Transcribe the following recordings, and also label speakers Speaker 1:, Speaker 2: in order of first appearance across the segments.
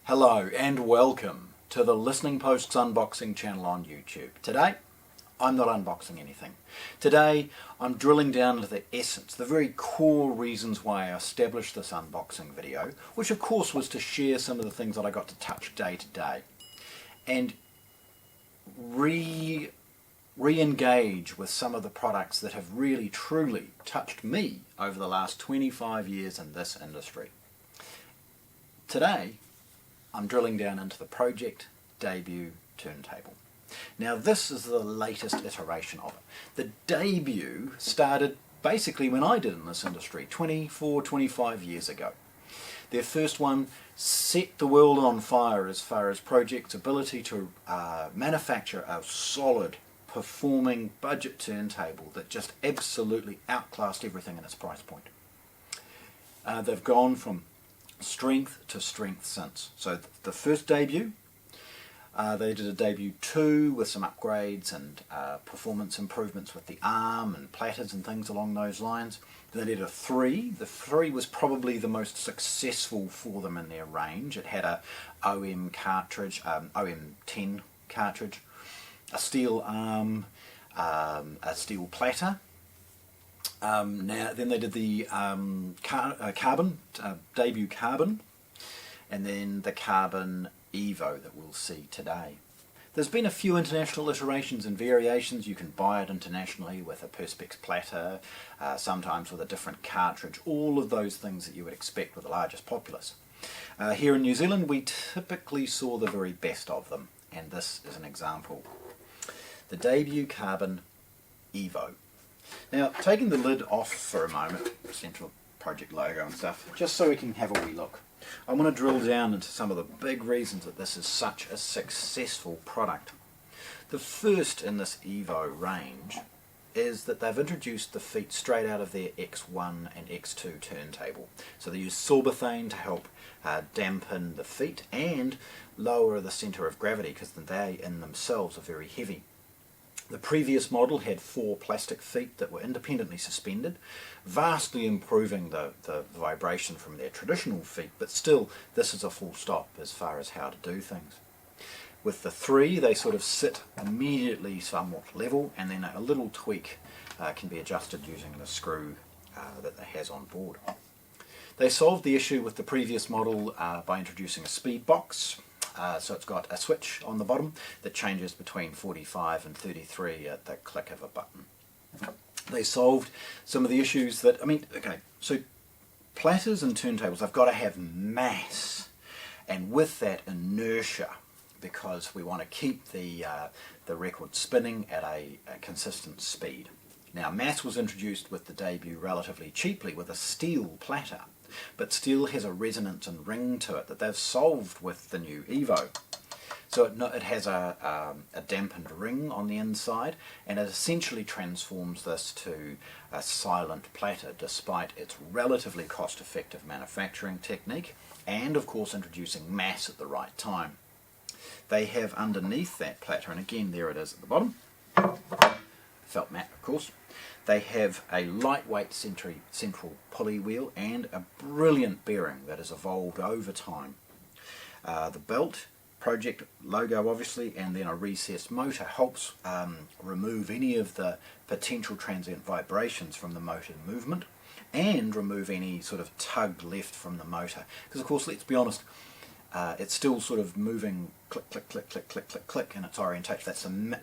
Speaker 1: Hello and welcome to the Listening Posts Unboxing channel on YouTube. Today, I'm not unboxing anything. Today, I'm drilling down into the essence, the very core reasons why I established this unboxing video, which of course was to share some of the things that I got to touch day to day and re-engage with some of the products that have really truly touched me over the last 25 years in this industry. Today, I'm drilling down into the Pro-Ject Debut Turntable. Now this is the latest iteration of it. The Debut started basically when I did in this industry 25 years ago. Their first one set the world on fire as far as Pro-Ject's ability to manufacture a solid performing budget turntable that just absolutely outclassed everything in its price point. They've gone from strength to strength since. So the first Debut, they did a Debut 2 with some upgrades and performance improvements with the arm and platters and things along those lines. Then they did a 3. The 3 was probably the most successful for them in their range. It had a OM cartridge, OM10 cartridge, a steel arm, a steel platter. Then they did the Debut Carbon, and then the Carbon EVO that we'll see today. There's been a few international iterations and variations. You can buy it internationally with a Perspex platter, sometimes with a different cartridge, all of those things that you would expect with the largest populace. Here in New Zealand we typically saw the very best of them, and this is an example. The Debut Carbon EVO. Now, taking the lid off for a moment, central project logo and stuff, just so we can have a wee look. I want to drill down into some of the big reasons that this is such a successful product. The first in this EVO range is that they've introduced the feet straight out of their X1 and X2 turntable. So they use silverthane to help dampen the feet and lower the centre of gravity, because they in themselves are very heavy. The previous model had 4 plastic feet that were independently suspended, vastly improving the vibration from their traditional feet, but still this is a full stop as far as how to do things. With the 3, they sort of sit immediately somewhat level, and then a little tweak can be adjusted using the screw that it has on board. They solved the issue with the previous model by introducing a speed box. So it's got a switch on the bottom that changes between 45 and 33 at the click of a button. They solved some of the issues that, so platters and turntables have got to have mass, and with that inertia, because we want to keep the record spinning at a consistent speed. Now mass was introduced with the Debut relatively cheaply with a steel platter, but steel has a resonance and ring to it that they've solved with the new EVO. So it has a dampened ring on the inside, and it essentially transforms this to a silent platter despite its relatively cost-effective manufacturing technique and of course introducing mass at the right time. They have underneath that platter, and again there it is at the bottom, felt mat of course, they have a lightweight central pulley wheel and a brilliant bearing that has evolved over time. The belt, Pro-Ject logo obviously, and then a recessed motor helps remove any of the potential transient vibrations from the motor movement and remove any sort of tug left from the motor. Because of course, let's be honest, it's still sort of moving click, click, click, click, click, click, click in its orientation.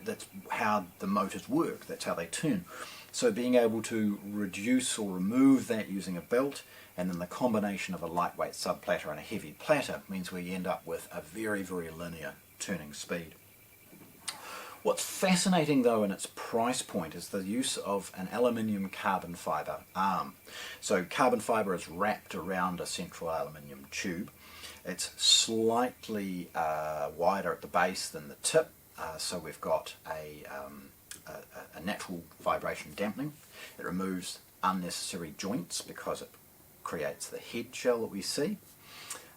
Speaker 1: That's how the motors work, that's how they turn. So being able to reduce or remove that using a belt, and then the combination of a lightweight sub-platter and a heavy platter, means we end up with a very, very linear turning speed. What's fascinating though in its price point is the use of an aluminium carbon fibre arm. So carbon fibre is wrapped around a central aluminium tube. It's slightly wider at the base than the tip, so we've got a natural vibration dampening. It removes unnecessary joints because it creates the head shell that we see,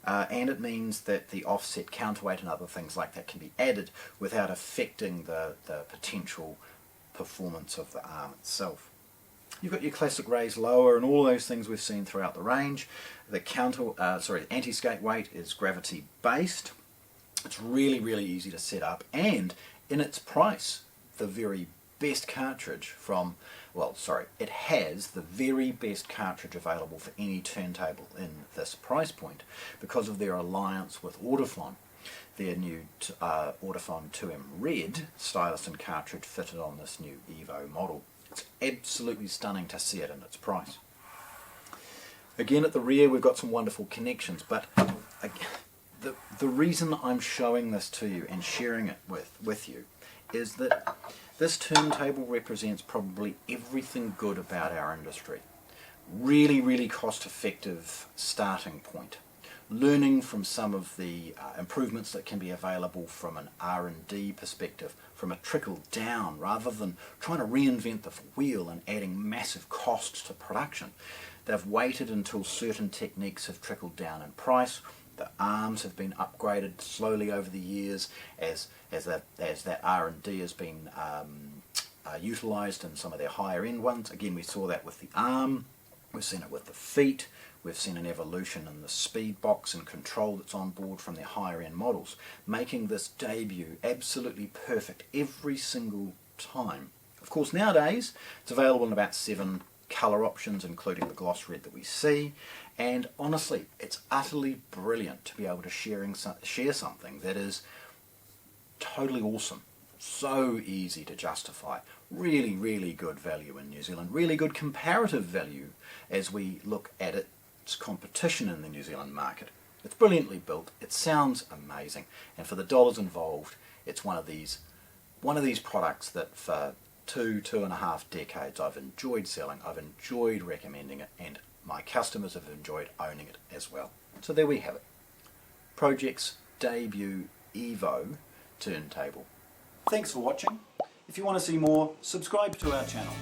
Speaker 1: and it means that the offset, counterweight and other things like that can be added without affecting the potential performance of the arm itself. You've got your classic raised lower and all those things we've seen throughout the range. The anti-skate weight is gravity based. It's really, really easy to set up, and in its price, the very best cartridge from, it has the very best cartridge available for any turntable in this price point because of their alliance with Ortofon. Their new Ortofon 2M Red stylus and cartridge fitted on this new EVO model. It's absolutely stunning to see it in its price. Again, at the rear we've got some wonderful connections, but the reason I'm showing this to you and sharing it with you is that this turntable represents probably everything good about our industry. Really, really cost-effective starting point. Learning from some of the improvements that can be available from an R&D perspective, from a trickle down, rather than trying to reinvent the wheel and adding massive costs to production. They've waited until certain techniques have trickled down in price. The arms have been upgraded slowly over the years as that R&D has been utilised in some of their higher end ones. Again, we saw that with the arm, we've seen it with the feet, we've seen an evolution in the speed box and control that's on board from their higher end models, making this debut absolutely perfect every single time. Of course, nowadays it's available in about 7 colour options, including the gloss red that we see, and honestly it's utterly brilliant to be able to share something that is totally awesome, so easy to justify, really, really good value in New Zealand, really good comparative value as we look at its competition in the New Zealand market. It's brilliantly built, it sounds amazing, and for the dollars involved, it's one of these products that for 2.5 decades I've enjoyed selling, I've enjoyed recommending it, and my customers have enjoyed owning it as well. So there we have it. Pro-Ject's Debut EVO Turntable. Thanks for watching. If you want to see more, subscribe to our channel.